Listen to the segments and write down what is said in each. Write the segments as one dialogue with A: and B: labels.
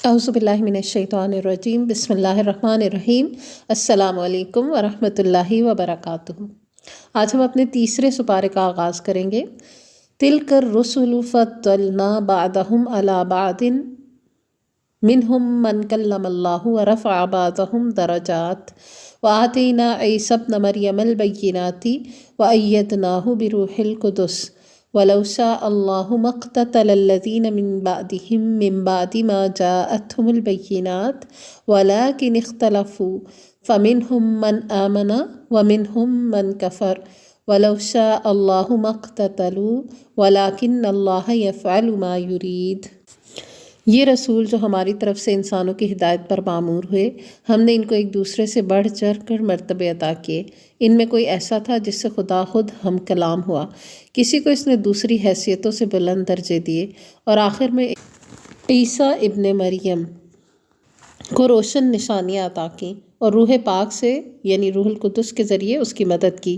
A: اعوذ باللہ من الشیطان الرجیم، بسم اللہ الرحمن الرحیم۔ السلام علیکم ورحمۃ اللہ وبرکاتہ۔ آج ہم اپنے تیسرے سپارے کا آغاز کریں گے۔ تلک الرسل فضلنا بعضهم علی بعض منہم من کلم اللہ ورفع بعضهم درجات وآتینا عیسی ابن مریم البینات وأیدناہ بروح القدس وَلَوْ شَاءَ اللَّهُ مَا اقْتَتَلَ الَّذِينَ مِن بَعْدِهِم مِّن بَعْدِ مَا جَاءَتْهُمُ الْبَيِّنَاتُ وَلَٰكِنِ اخْتَلَفُوا فَمِنْهُم مَّنْ آمَنَ وَمِنْهُم مَّنْ كَفَرَ وَلَوْ شَاءَ اللَّهُ مَا اقْتَتَلُوا وَلَٰكِنَّ اللَّهَ يَفْعَلُ مَا يُرِيدُ۔ یہ رسول جو ہماری طرف سے انسانوں کی ہدایت پر معمور ہوئے، ہم نے ان کو ایک دوسرے سے بڑھ چڑھ کر مرتبے عطا کیے۔ ان میں کوئی ایسا تھا جس سے خدا خود ہم کلام ہوا، کسی کو اس نے دوسری حیثیتوں سے بلند درجے دیے، اور آخر میں عیسیٰ ابن مریم کو روشن نشانیاں عطا کیں اور روح پاک سے یعنی روح القدس کے ذریعے اس کی مدد کی۔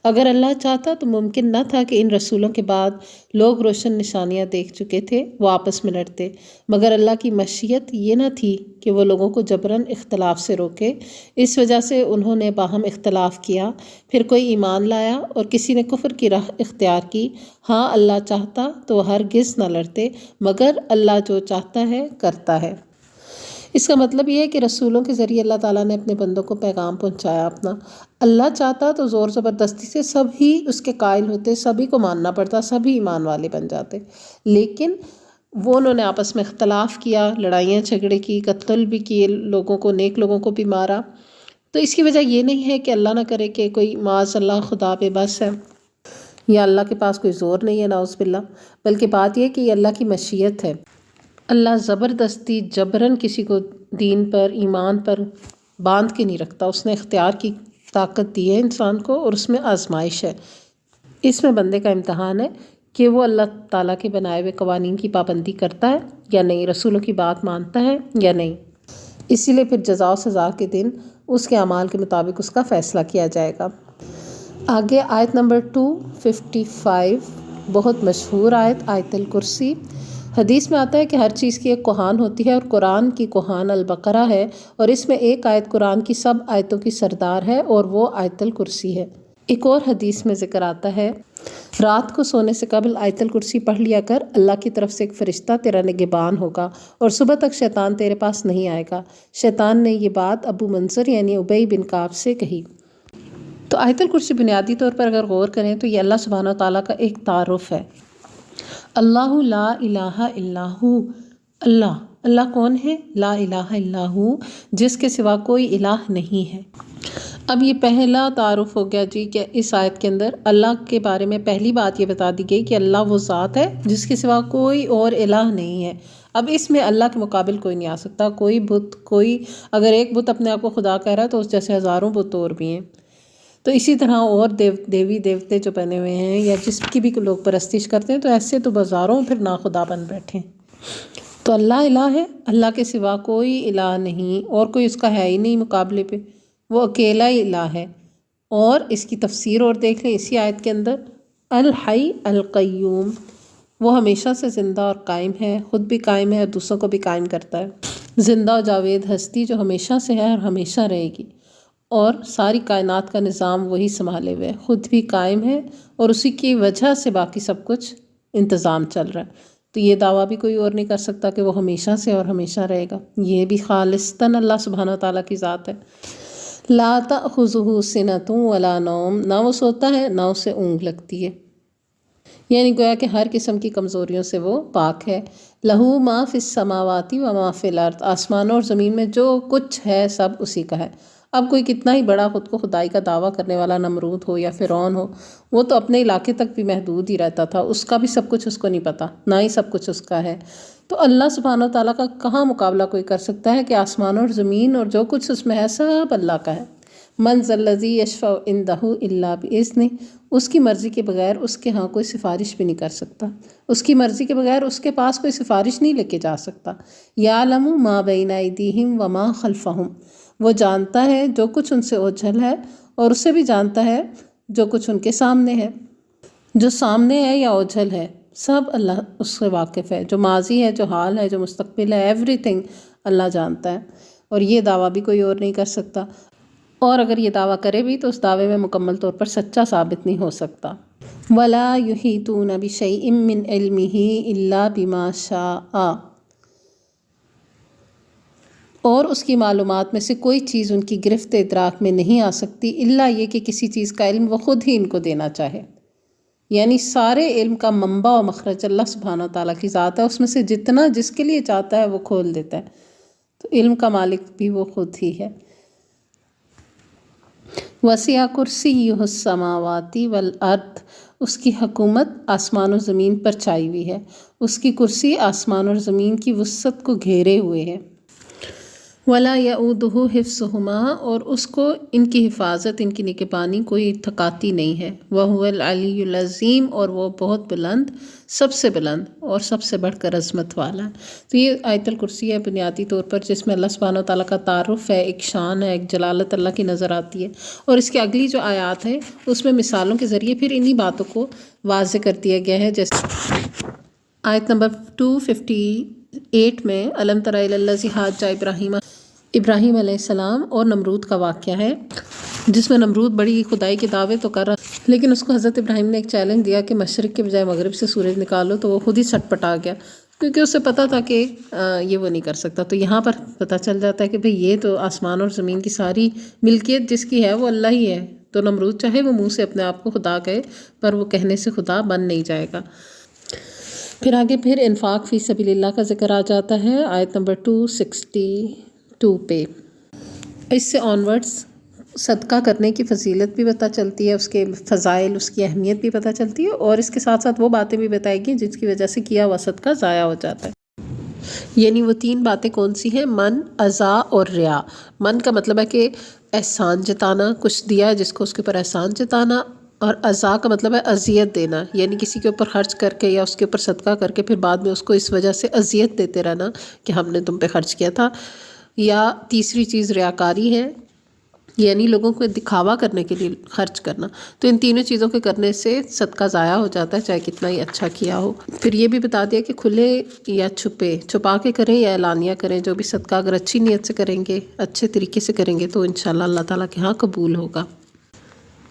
A: اگر اللہ چاہتا تو ممکن نہ تھا کہ ان رسولوں کے بعد لوگ روشن نشانیاں دیکھ چکے تھے وہ آپس میں لڑتے، مگر اللہ کی مشیت یہ نہ تھی کہ وہ لوگوں کو جبراً اختلاف سے روکے۔ اس وجہ سے انہوں نے باہم اختلاف کیا، پھر کوئی ایمان لایا اور کسی نے کفر کی راہ اختیار کی۔ ہاں اللہ چاہتا تو وہ ہرگز نہ لڑتے، مگر اللہ جو چاہتا ہے کرتا ہے۔ اس کا مطلب یہ ہے کہ رسولوں کے ذریعے اللہ تعالیٰ نے اپنے بندوں کو پیغام پہنچایا اپنا۔ اللہ چاہتا تو زور زبردستی سے سب ہی اس کے قائل ہوتے، سبھی کو ماننا پڑتا، سبھی ایمان والے بن جاتے، لیکن انہوں نے آپس میں اختلاف کیا، لڑائیاں جھگڑے کی، قتل بھی کیے لوگوں کو، نیک لوگوں کو بھی مارا۔ تو اس کی وجہ یہ نہیں ہے کہ اللہ نہ کرے کہ کوئی معاذ اللہ خدا بے بس ہے یا اللہ کے پاس کوئی زور نہیں ہے، نعوذ باللہ، بلکہ بات یہ کہ یہ اللہ کی مشیت ہے۔ اللہ زبردستی جبراً کسی کو دین پر ایمان پر باندھ کے نہیں رکھتا، اس نے اختیار کی طاقت دی ہے انسان کو، اور اس میں آزمائش ہے، اس میں بندے کا امتحان ہے کہ وہ اللہ تعالیٰ کے بنائے ہوئے قوانین کی پابندی کرتا ہے یا نہیں، رسولوں کی بات مانتا ہے یا نہیں۔ اسی لیے پھر جزا و سزا کے دن اس کے اعمال کے مطابق اس کا فیصلہ کیا جائے گا۔ آگے آیت نمبر 255، بہت مشہور آیت، آیت الکرسی۔ حدیث میں آتا ہے کہ ہر چیز کی ایک کوہان ہوتی ہے، اور قرآن کی کوہان البقرہ ہے، اور اس میں ایک آیت قرآن کی سب آیتوں کی سردار ہے، اور وہ آیت الکرسی ہے۔ ایک اور حدیث میں ذکر آتا ہے، رات کو سونے سے قبل آیت الکرسی پڑھ لیا کر، اللہ کی طرف سے ایک فرشتہ تیرا نگہبان ہوگا، اور صبح تک شیطان تیرے پاس نہیں آئے گا۔ شیطان نے یہ بات ابو منذر یعنی ابی بن کعب سے کہی۔ تو آیت الکرسی بنیادی طور پر اگر غور کریں تو یہ اللہ سبحانہ وتعالیٰ کا ایک تعارف ہے۔ اللہ لا الہ الا ہو، اللہ کون ہے؟ لا الہ الا ہو، جس کے سوا کوئی الہ نہیں ہے۔ اب یہ پہلا تعارف ہو گیا جی کہ اس آیت کے اندر اللہ کے بارے میں پہلی بات یہ بتا دی گئی کہ اللہ وہ ذات ہے جس کے سوا کوئی اور الہ نہیں ہے۔ اب اس میں اللہ کے مقابل کوئی نہیں آ سکتا، کوئی بت، کوئی اگر ایک بت اپنے آپ کو خدا کہہ رہا ہے تو اس جیسے ہزاروں بت اور بھی ہیں۔ تو اسی طرح اور دیوی دیوتے جو بنے ہوئے ہیں یا جس کی بھی لوگ پرستش کرتے ہیں تو ایسے تو بازاروں پھر ناخدا بن بیٹھے۔ تو اللہ الہ ہے، اللہ کے سوا کوئی الہ نہیں، اور کوئی اس کا ہے ہی نہیں مقابلے پہ، وہ اکیلا ہی الہ ہے۔ اور اس کی تفسیر اور دیکھ لیں اسی آیت کے اندر، الحی القیوم، وہ ہمیشہ سے زندہ اور قائم ہے، خود بھی قائم ہے اور دوسروں کو بھی قائم کرتا ہے، زندہ و جاوید ہستی جو ہمیشہ سے ہے اور ہمیشہ رہے گی، اور ساری کائنات کا نظام وہی سنبھالے ہوئے، خود بھی قائم ہے اور اسی کی وجہ سے باقی سب کچھ انتظام چل رہا ہے۔ تو یہ دعویٰ بھی کوئی اور نہیں کر سکتا کہ وہ ہمیشہ سے اور ہمیشہ رہے گا، یہ بھی خالصتاً اللہ سبحانہ وتعالیٰ کی ذات ہے۔ لا تأخذہ سنۃ ولا نوم، نہ وہ سوتا ہے نہ اسے اونگ لگتی ہے، یعنی گویا کہ ہر قسم کی کمزوریوں سے وہ پاک ہے۔ لہو ما فی السماوات و ما فی الارض، آسمانوں اور زمین میں جو کچھ ہے سب اسی کا ہے۔ اب کوئی کتنا ہی بڑا خود کو خدائی کا دعویٰ کرنے والا نمرود ہو یا فرعون ہو، وہ تو اپنے علاقے تک بھی محدود ہی رہتا تھا، اس کا بھی سب کچھ اس کو نہیں پتہ، نہ ہی سب کچھ اس کا ہے۔ تو اللہ سبحانہ وتعالیٰ کا کہاں مقابلہ کوئی کر سکتا ہے کہ آسمانوں اور زمین اور جو کچھ اس میں ہے سب اللہ کا ہے۔ من ذا الذی یشفع عندہ الا بإذنہ، اس کی مرضی کے بغیر اس کے ہاں کوئی سفارش بھی نہیں کر سکتا، اس کی مرضی کے بغیر اس کے پاس کوئی سفارش نہیں لے کے جا سکتا۔ یعلم ما بین ایدیہم وما خلفہم، وہ جانتا ہے جو کچھ ان سے اوجھل ہے، اور اسے بھی جانتا ہے جو کچھ ان کے سامنے ہے۔ جو سامنے ہے یا اوجھل ہے سب اللہ اس سے واقف ہے، جو ماضی ہے، جو حال ہے، جو مستقبل ہے، ایوری تھنگ اللہ جانتا ہے، اور یہ دعویٰ بھی کوئی اور نہیں کر سکتا، اور اگر یہ دعویٰ کرے بھی تو اس دعوے میں مکمل طور پر سچا ثابت نہیں ہو سکتا۔ وَلَا يُحِيطُونَ بِشَيْءٍ مِّنْ عِلْمِهِ إِلَّا بِمَا شَاءَ، اور اس کی معلومات میں سے کوئی چیز ان کی گرفت ادراک میں نہیں آ سکتی الا یہ کہ کسی چیز کا علم وہ خود ہی ان کو دینا چاہے۔ یعنی سارے علم کا منبع و مخرج اللہ سبحانہ وتعالیٰ کی ذات ہے، اس میں سے جتنا جس کے لیے چاہتا ہے وہ کھول دیتا ہے، تو علم کا مالک بھی وہ خود ہی ہے۔ وسع کرسیہ السماوات والارض، اس کی حکومت آسمان و زمین پر چھائی ہوئی ہے، اس کی کرسی آسمان اور زمین کی وسعت کو گھیرے ہوئے ہے۔ ولا یعودہ حفظہما، اور اس کو ان کی حفاظت، ان کی نگہبانی کوئی تھکاتی نہیں ہے۔ وہو العلی العظیم، اور وہ بہت بلند، سب سے بلند اور سب سے بڑھ کر عظمت والا ہے۔ تو یہ آیت الکرسی ہے بنیادی طور پر، جس میں اللہ سبحانہ وتعالیٰ کا تعارف ہے، ایک شان ہے، ایک جلالت اللہ کی نظر آتی ہے، اور اس کی اگلی جو آیات ہیں اس میں مثالوں کے ذریعے پھر انہی باتوں کو واضح کر دیا گیا ہے۔ جیسے آیت نمبر 258 میں الم تر الی الذی حاج ابراہیم علیہ السلام اور نمرود کا واقعہ ہے، جس میں نمرود بڑی خدائی کے دعوے تو کر رہا، لیکن اس کو حضرت ابراہیم نے ایک چیلنج دیا کہ مشرق کے بجائے مغرب سے سورج نکالو، تو وہ خود ہی سٹ پٹا گیا، کیونکہ اسے پتہ تھا کہ یہ وہ نہیں کر سکتا۔ تو یہاں پر پتہ چل جاتا ہے کہ بھئی یہ تو آسمان اور زمین کی ساری ملکیت جس کی ہے وہ اللہ ہی ہے، تو نمرود چاہے وہ منہ سے اپنے آپ کو خدا کہے، پر وہ کہنے سے خدا بن نہیں جائے گا۔ پھر آگے انفاق فی سبیل اللہ کا ذکر آ جاتا ہے آیت نمبر 262 پہ۔ اس سے آنورڈز صدقہ کرنے کی فضیلت بھی پتہ چلتی ہے، اس کے فضائل، اس کی اہمیت بھی پتہ چلتی ہے، اور اس کے ساتھ ساتھ وہ باتیں بھی بتائی گئی جس کی وجہ سے کیا ہوا صدقہ ضائع ہو جاتا ہے۔ یعنی وہ 3 باتیں کون سی ہیں؟ من، عزا اور ریا۔ من کا مطلب ہے کہ احسان جتانا، کچھ دیا جس کو اس کے اوپر احسان جتانا، اور عزا کا مطلب ہے اذیت دینا، یعنی کسی کے اوپر خرچ کر کے یا اس کے اوپر صدقہ کر کے پھر بعد میں اس کو اس وجہ سے اذیت دیتے رہنا کہ ہم نے تم پہ خرچ کیا تھا۔ یا تیسری چیز ریاکاری ہے، یعنی لوگوں کو دکھاوا کرنے کے لیے خرچ کرنا۔ تو ان تینوں چیزوں کے کرنے سے صدقہ ضائع ہو جاتا ہے، چاہے کتنا ہی اچھا کیا ہو۔ پھر یہ بھی بتا دیا کہ کھلے یا چھپا کے کریں یا اعلانیہ کریں، جو بھی صدقہ اگر اچھی نیت سے کریں گے، اچھے طریقے سے کریں گے تو انشاءاللہ اللہ تعالیٰ کے ہاں قبول ہوگا۔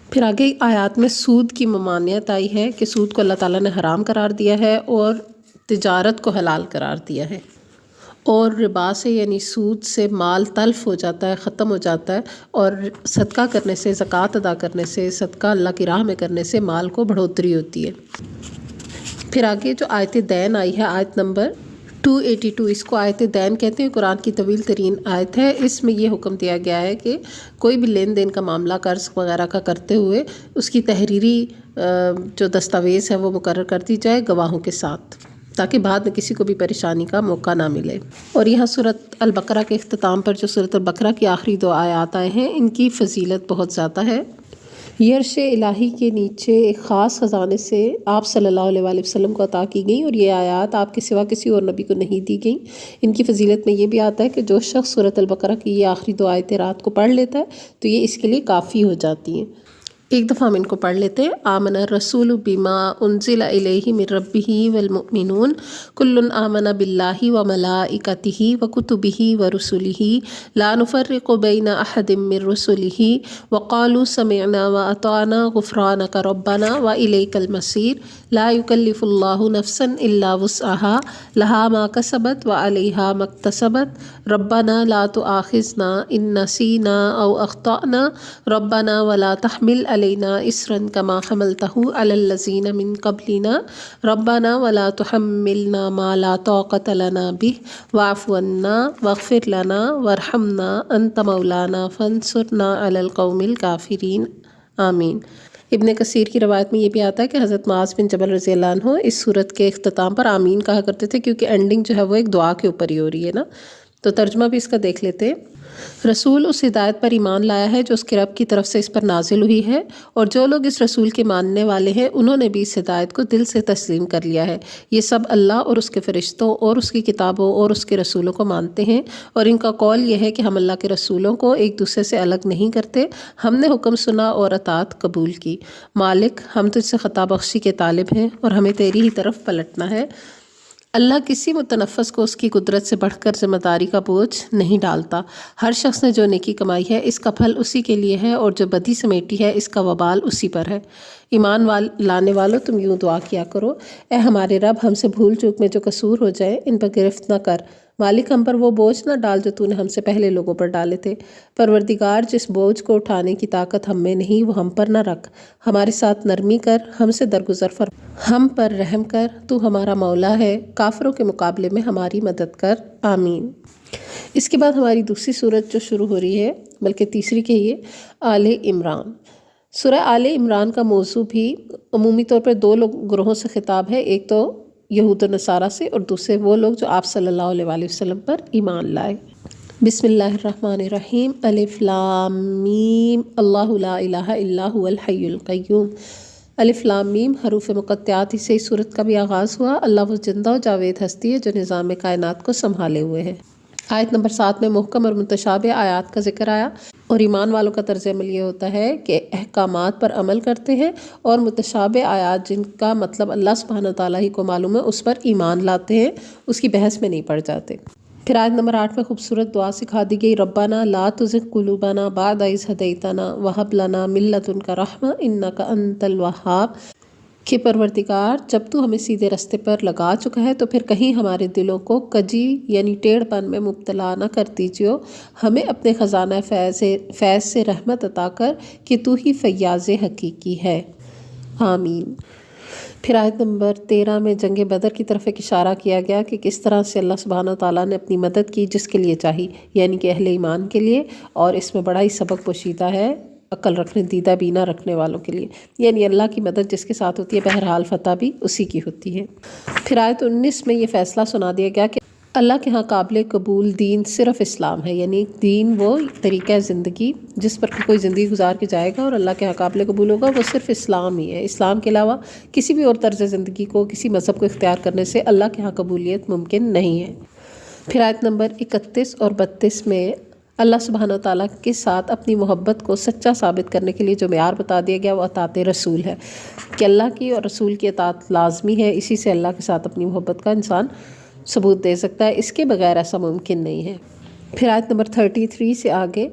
A: پھر آگے آیات میں سود کی ممانعت آئی ہے کہ سود کو اللہ تعالیٰ نے حرام قرار دیا ہے اور تجارت کو حلال قرار دیا ہے، اور ربا سے یعنی سود سے مال تلف ہو جاتا ہے، ختم ہو جاتا ہے، اور صدقہ کرنے سے، زکوٰۃ ادا کرنے سے، صدقہ اللہ کی راہ میں کرنے سے مال کو بڑھوتری ہوتی ہے۔ پھر آگے جو آیت دین آئی ہے آیت نمبر 282، اس کو آیت دین کہتے ہیں، قرآن کی طویل ترین آیت ہے۔ اس میں یہ حکم دیا گیا ہے کہ کوئی بھی لین دین کا معاملہ قرض وغیرہ کا کرتے ہوئے اس کی تحریری جو دستاویز ہے وہ مقرر کر دی جائے گواہوں کے ساتھ، تاکہ بعد میں کسی کو بھی پریشانی کا موقع نہ ملے۔ اور یہاں سورۃ البقرہ کے اختتام پر جو سورۃ البقرہ کی آخری 2 آیات آئے ہیں، ان کی فضیلت بہت زیادہ ہے۔ یہ عرش الہی کے نیچے ایک خاص خزانے سے آپ صلی اللہ علیہ وآلہ وسلم کو عطا کی گئیں، اور یہ آیات آپ کے سوا کسی اور نبی کو نہیں دی گئیں۔ ان کی فضیلت میں یہ بھی آتا ہے کہ جو شخص سورۃ البقرہ کی یہ آخری 2 آیتیں رات کو پڑھ لیتا ہے تو یہ اس کے لیے کافی ہو جاتی ہیں۔ ایک دفعہ ہم ان کو پڑھ لیتے ہیں۔ آمن الرسول بما انزل الیہ من ربہ والمؤمنون کل آمن باللہ وملائکتہ وکتبہ ورسلہ لا نفرق بین احد من رسلہ وقالوا سمعنا واطعنا غفرانک ربنا والیک المصیر لا یکلف اللہ نفسا الا وسعها لها ما کسبت وعلیہا ما اکتسبت ربنا لا تؤاخذنا ان نسینا او اخطأنا ربنا ولا تحمل علینا اسرا کما حملته علی الذین من قبلنا ربنا ولا تحملنا ما لا طاقة لنا به واعف عنا واغفر لنا وارحمنا انت مولانا فانصرنا علی القوم الکافرین آمین۔ ابن کثیر کی روایت میں یہ بھی آتا ہے کہ حضرت معاذ بن جبل رضی اللہ عنہ اس سورت کے اختتام پر آمین کہا کرتے تھے، کیونکہ اینڈنگ جو ہے وہ ایک دعا کے اوپر ہی ہو رہی ہے نا، تو ترجمہ بھی اس کا دیکھ لیتے ہیں۔ رسول اس ہدایت پر ایمان لایا ہے جو اس کے رب کی طرف سے اس پر نازل ہوئی ہے، اور جو لوگ اس رسول کے ماننے والے ہیں انہوں نے بھی اس ہدایت کو دل سے تسلیم کر لیا ہے۔ یہ سب اللہ اور اس کے فرشتوں اور اس کی کتابوں اور اس کے رسولوں کو مانتے ہیں، اور ان کا قول یہ ہے کہ ہم اللہ کے رسولوں کو ایک دوسرے سے الگ نہیں کرتے، ہم نے حکم سنا اور اطاعت قبول کی۔ مالک، ہم تجھ سے خطا بخشی کے طالب ہیں اور ہمیں تیری ہی طرف پلٹنا ہے۔ اللہ کسی متنفس کو اس کی قدرت سے بڑھ کر ذمہ داری کا بوجھ نہیں ڈالتا۔ ہر شخص نے جو نیکی کمائی ہے اس کا پھل اسی کے لیے ہے، اور جو بدی سمیٹی ہے اس کا وبال اسی پر ہے۔ ایمان لانے والوں، تم یوں دعا کیا کرو: اے ہمارے رب، ہم سے بھول چوک میں جو قصور ہو جائے ان پر گرفت نہ کر۔ مالک، ہم پر وہ بوجھ نہ ڈال جو تو نے ہم سے پہلے لوگوں پر ڈالے تھے۔ پروردگار، جس بوجھ کو اٹھانے کی طاقت ہم میں نہیں وہ ہم پر نہ رکھ۔ ہمارے ساتھ نرمی کر، ہم سے درگزر فرما، ہم پر رحم کر، تو ہمارا مولا ہے، کافروں کے مقابلے میں ہماری مدد کر۔ آمین۔ اس کے بعد ہماری دوسری سورت جو شروع ہو رہی ہے، بلکہ تیسری کہیے، آل عمران۔ سورہ آل عمران کا موضوع بھی عمومی طور پر دو گروہوں سے خطاب ہے، ایک تو یہود و نصارہ سے، اور دوسرے وہ لوگ جو آپ صلی اللہ علیہ وآلہ وسلم پر ایمان لائے۔ بسم اللہ الرحمن الرحیم۔ الف لام میم، اللہ لا الہ الا هو الحی القیوم۔ الف لام میم حروف مقطعات سے اس سورت کا بھی آغاز ہوا۔ اللہ وہ زندہ و جاوید ہستی ہے جو نظام کائنات کو سنبھالے ہوئے ہے۔ آیت نمبر 7 میں محکم اور متشابہ آیات کا ذکر آیا، اور ایمان والوں کا طرز عمل یہ ہوتا ہے کہ احکامات پر عمل کرتے ہیں، اور متشابہ آیات جن کا مطلب اللہ سبحانہ تعالیٰ ہی کو معلوم ہے اس پر ایمان لاتے ہیں، اس کی بحث میں نہیں پڑ جاتے۔ پھر آیت نمبر 8 میں خوبصورت دعا سکھا دی گئی: ربنا لا تزغ قلوبنا بعد اذ ہدیتنا وہب لنا من لدنک رحمۃ انک انت الوہاب، کہ پروردگار جب تو ہمیں سیدھے راستے پر لگا چکا ہے تو پھر کہیں ہمارے دلوں کو کجی یعنی ٹیڑھ پن میں مبتلا نہ کر دیجیے، ہمیں اپنے خزانہ فیض سے رحمت عطا کر کہ تو ہی فیاض حقیقی ہے۔ آمین۔ پھر آیت نمبر 13 میں جنگ بدر کی طرف ایک اشارہ کیا گیا کہ کس طرح سے اللہ سبحانہ تعالیٰ نے اپنی مدد کی جس کے لیے چاہی، یعنی کہ اہل ایمان کے لیے، اور اس میں بڑا ہی سبق پوشیدہ ہے عقل رکھنے دیدہ بینا رکھنے والوں کے لیے، یعنی اللہ کی مدد جس کے ساتھ ہوتی ہے بہرحال فتح بھی اسی کی ہوتی ہے۔ پھر آیت 19 میں یہ فیصلہ سنا دیا گیا کہ اللہ کے ہاں قابل قبول دین صرف اسلام ہے، یعنی دین وہ طریقہ زندگی جس پر کوئی زندگی گزار کے جائے گا اور اللہ کے ہاں قابل قبول ہوگا، وہ صرف اسلام ہی ہے۔ اسلام کے علاوہ کسی بھی اور طرز زندگی کو، کسی مذہب کو اختیار کرنے سے اللہ کے ہاں قبولیت ممکن نہیں ہے۔ پھر آیت نمبر 31 اور 32 میں اللہ سبحانہ تعالیٰ کے ساتھ اپنی محبت کو سچا ثابت کرنے کے لیے جو معیار بتا دیا گیا وہ اطاعت رسول ہے، کہ اللہ کی اور رسول کی اطاعت لازمی ہے، اسی سے اللہ کے ساتھ اپنی محبت کا انسان ثبوت دے سکتا ہے، اس کے بغیر ایسا ممکن نہیں ہے۔ پھر آیت نمبر 33 سے آگے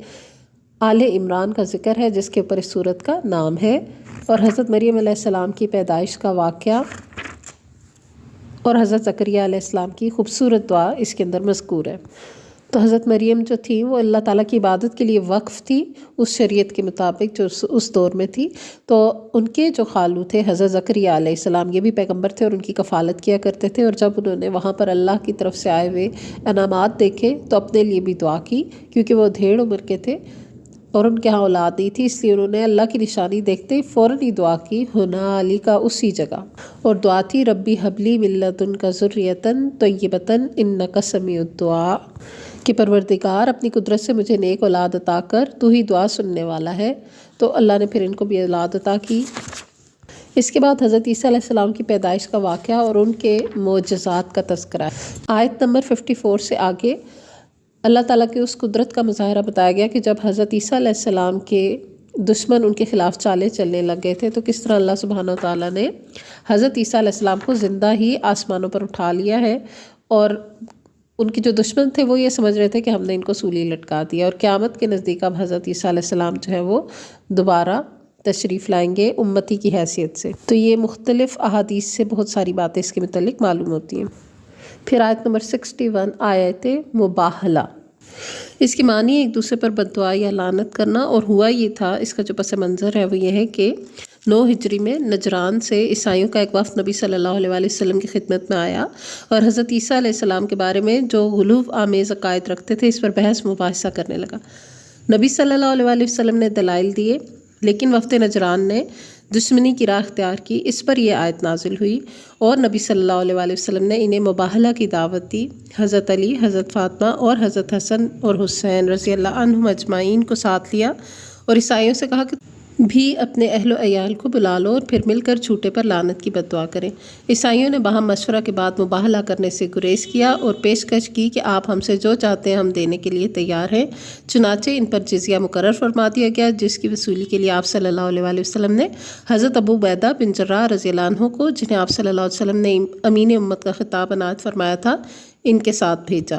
A: آل عمران کا ذکر ہے جس کے اوپر اس سورت کا نام ہے، اور حضرت مریم علیہ السلام کی پیدائش کا واقعہ اور حضرت زکریا علیہ السلام کی خوبصورت دعا اس کے اندر مذکور ہے۔ تو حضرت مریم جو تھی وہ اللہ تعالیٰ کی عبادت کے لیے وقف تھی اس شریعت کے مطابق جو اس دور میں تھی، تو ان کے جو خالو تھے حضرت زکریا علیہ السلام، یہ بھی پیغمبر تھے اور ان کی کفالت کیا کرتے تھے، اور جب انہوں نے وہاں پر اللہ کی طرف سے آئے ہوئے انعامات دیکھے تو اپنے لیے بھی دعا کی، کیونکہ وہ ڈھیڑ عمر کے تھے اور ان کے ہاں اولاد نہیں تھی، اس لیے انہوں نے اللہ کی نشانی دیکھتے ہی فوراً ہی دعا کی، ہنالک، اسی جگہ، اور دعا تھی ربی حبلی من لدنک ذریۃ طیبۃ انک سمیع الدعاء، کہ پروردگار اپنی قدرت سے مجھے نیک اولاد عطا کر، تو ہی دعا سننے والا ہے۔ تو اللہ نے پھر ان کو بھی اولاد عطا کی۔ اس کے بعد حضرت عیسیٰ علیہ السلام کی پیدائش کا واقعہ اور ان کے معجزات کا تذکرہ ہے۔ آیت نمبر 54 سے آگے اللہ تعالیٰ کی اس قدرت کا مظاہرہ بتایا گیا کہ جب حضرت عیسیٰ علیہ السلام کے دشمن ان کے خلاف چالیں چلنے لگ گئے تھے تو کس طرح اللہ سبحانہ تعالیٰ نے حضرت عیسیٰ علیہ السلام کو زندہ ہی آسمانوں پر اٹھا لیا ہے، اور ان کے جو دشمن تھے وہ یہ سمجھ رہے تھے کہ ہم نے ان کو سولی لٹکا دیا، اور قیامت کے نزدیک اب حضرت عیسیٰ علیہ السلام جو ہے وہ دوبارہ تشریف لائیں گے امتی کی حیثیت سے۔ تو یہ مختلف احادیث سے بہت ساری باتیں اس کے متعلق معلوم ہوتی ہیں۔ پھر آیت نمبر 61 آیت مباہلہ، اس کی معنی ایک دوسرے پر بد دعا یا لعنت کرنا، اور ہوا یہ تھا، اس کا جو پس منظر ہے وہ یہ ہے کہ 9 ہجری میں نجران سے عیسائیوں کا ایک وفد نبی صلی اللہ علیہ وآلہ وسلم کی خدمت میں آیا، اور حضرت عیسیٰ علیہ السلام کے بارے میں جو غلو آمیز عقائد رکھتے تھے اس پر بحث مباحثہ کرنے لگا۔ نبی صلی اللہ علیہ وآلہ وسلم نے دلائل دیے، لیکن وفد نجران نے دشمنی کی راہ اختیار کی، اس پر یہ آیت نازل ہوئی اور نبی صلی اللہ علیہ وسلم نے انہیں مباہلہ کی دعوت دی۔ حضرت علی، حضرت فاطمہ اور حضرت حسن اور حسین رضی اللہ عنہم اجمعین کو ساتھ لیا اور عیسائیوں سے کہا کہ بھی اپنے اہل و عیال کو بلا لو اور پھر مل کر جھوٹے پر لعنت کی بد دعا کریں۔ عیسائیوں نے باہم مشورہ کے بعد مباہلہ کرنے سے گریز کیا اور پیشکش کی کہ آپ ہم سے جو چاہتے ہیں ہم دینے کے لیے تیار ہیں۔ چنانچہ ان پر جزیہ مقرر فرما دیا گیا، جس کی وصولی کے لیے آپ صلی اللہ علیہ وسلم نے حضرت ابو عبیدہ بن جراح رضی اللہ عنہ کو، جنہیں آپ صلی اللہ علیہ وسلم نے امین امت کا خطاب عنایت فرمایا تھا، ان کے ساتھ بھیجا۔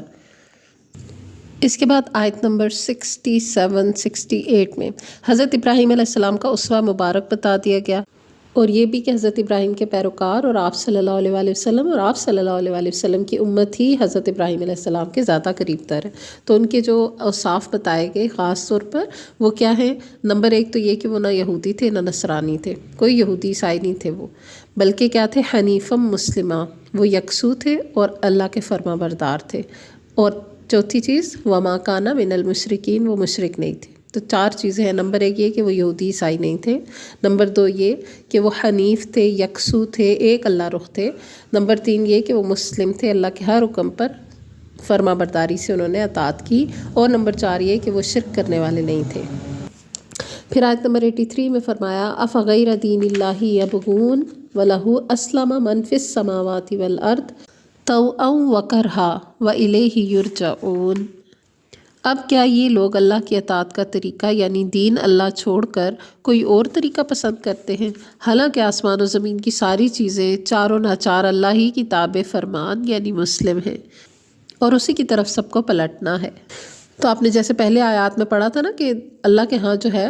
A: اس کے بعد آیت نمبر 67-68 میں حضرت ابراہیم علیہ السلام کا اسوہ مبارک بتا دیا گیا، اور یہ بھی کہ حضرت ابراہیم کے پیروکار اور آپ صلی اللہ علیہ وسلم اور آپ صلی اللہ علیہ وسلم کی امت ہی حضرت ابراہیم علیہ السلام کے زیادہ قریب تر ہے۔ تو ان کے جو اوصاف بتائے گئے خاص طور پر وہ کیا ہیں؟ نمبر 1 تو یہ کہ وہ نہ یہودی تھے نہ نصرانی تھے، کوئی یہودی عیسائی نہیں تھے وہ، بلکہ کیا تھے؟ حنیفم مسلمہ، وہ یکسو تھے اور اللہ کے فرما بردار تھے۔ اور چوتھی چیز وما کانا من المشرکین، وہ مشرک نہیں تھے۔ تو 4 چیزیں ہیں۔ نمبر 1 یہ کہ وہ یہودی عیسائی نہیں تھے، نمبر 2 یہ کہ وہ حنیف تھے، یکسو تھے، ایک اللہ رخ تھے، نمبر 3 یہ کہ وہ مسلم تھے، اللہ کے ہر حکم پر فرما برداری سے انہوں نے اطاعت کی، اور نمبر 4 یہ کہ وہ شرک کرنے والے نہیں تھے۔ پھر آیت نمبر 83 میں فرمایا افغیر دین اللہ یبغون وَلَهُ أَسْلَمَ مَنْ فِي السَّمَاوَاتِ وَالْأَرْضِ طَوْعًا وَكَرْهًا وَإِلَيْهِ يُرْجَعُونَ۔ اب کیا یہ لوگ اللہ کی اطاعت کا طریقہ یعنی دین اللہ چھوڑ کر کوئی اور طریقہ پسند کرتے ہیں؟ حالانکہ آسمان و زمین کی ساری چیزیں چاروں ناچار اللہ ہی کی تابع فرمان یعنی مسلم ہیں، اور اسی کی طرف سب کو پلٹنا ہے۔ تو آپ نے جیسے پہلے آیات میں پڑھا تھا نا کہ اللہ کے ہاں جو ہے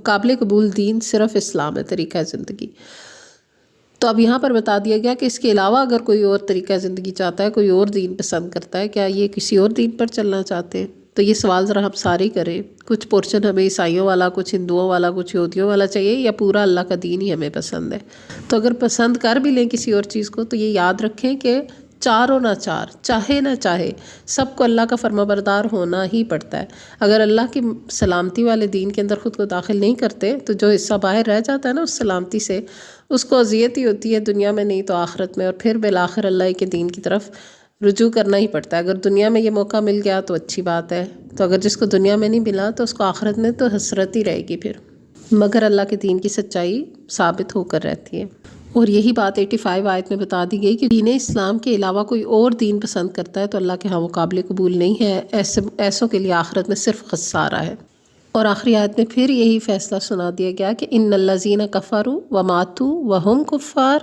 A: قابل قبول دین صرف اسلام ہے، طریقہ زندگی۔ تو اب یہاں پر بتا دیا گیا کہ اس کے علاوہ اگر کوئی اور طریقہ زندگی چاہتا ہے، کوئی اور دین پسند کرتا ہے، کیا یہ کسی اور دین پر چلنا چاہتے ہیں؟ تو یہ سوال ذرا ہم سارے کریں۔ کچھ پورشن ہمیں عیسائیوں والا، کچھ ہندوؤں والا، کچھ یہودیوں والا چاہیے، یا پورا اللہ کا دین ہی ہمیں پسند ہے؟ تو اگر پسند کر بھی لیں کسی اور چیز کو تو یہ یاد رکھیں کہ چاروں ناچار، چاہے نہ چاہے، سب کو اللہ کا فرما بردار ہونا ہی پڑتا ہے۔ اگر اللہ کی سلامتی والے دین کے اندر خود کو داخل نہیں کرتے تو جو حصہ باہر رہ جاتا ہے نا اس سلامتی سے، اس کو اذیت ہی ہوتی ہے، دنیا میں نہیں تو آخرت میں، اور پھر بالآخر اللہ کے دین کی طرف رجوع کرنا ہی پڑتا ہے۔ اگر دنیا میں یہ موقع مل گیا تو اچھی بات ہے، تو اگر جس کو دنیا میں نہیں ملا تو اس کو آخرت میں تو حسرت ہی رہے گی پھر، مگر اللہ کے دین کی سچائی ثابت ہو کر رہتی ہے۔ اور یہی بات 85 آیت میں بتا دی گئی کہ دین اسلام کے علاوہ کوئی اور دین پسند کرتا ہے تو اللہ کے ہاں وہ قابل قبول نہیں ہے، ایسوں کے لیے آخرت میں صرف خسارہ ہے۔ اور آخری آیت میں پھر یہی فیصلہ سنا دیا گیا کہ ان الذین کفروا وماتوا وہم کفار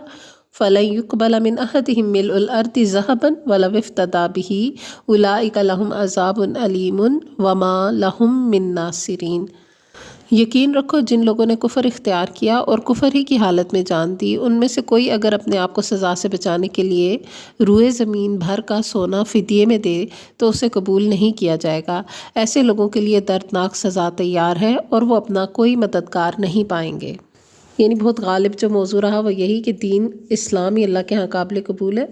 A: فلن يقبل من احدهم ملء الارض ذهبا ولو افتدى به اولئک لهم عذاب علیم وما لهم من ناصرین۔ یقین رکھو جن لوگوں نے کفر اختیار کیا اور کفر ہی کی حالت میں جان دی، ان میں سے کوئی اگر اپنے آپ کو سزا سے بچانے کے لیے روئے زمین بھر کا سونا فدیے میں دے تو اسے قبول نہیں کیا جائے گا۔ ایسے لوگوں کے لیے دردناک سزا تیار ہے اور وہ اپنا کوئی مددگار نہیں پائیں گے۔ یعنی بہت غالب جو موضوع رہا وہ یہی کہ دین اسلام ہی اللہ کے ہاں قابل قبول ہے،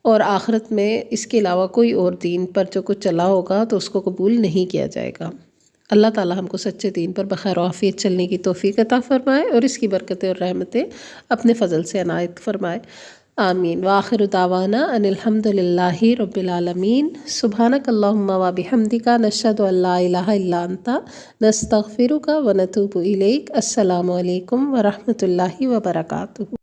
A: اور آخرت میں اس کے علاوہ کوئی اور دین پر جو کچھ چلا ہوگا تو اس کو قبول نہیں کیا جائے گا۔ اللہ تعالیٰ ہم کو سچے دین پر بخیر و عافیت چلنے کی توفیق عطا فرمائے اور اس کی برکتیں اور رحمتیں اپنے فضل سے عنایت فرمائے، آمین۔ وآخر دعوانا ان الحمد للہ رب العالمین۔ سبحانک اللہم و بحمدک نشہد ان لا الہ الا انت نستغفرک و نتوب الیک۔ السلام علیکم ورحمۃ اللہ وبرکاتہ۔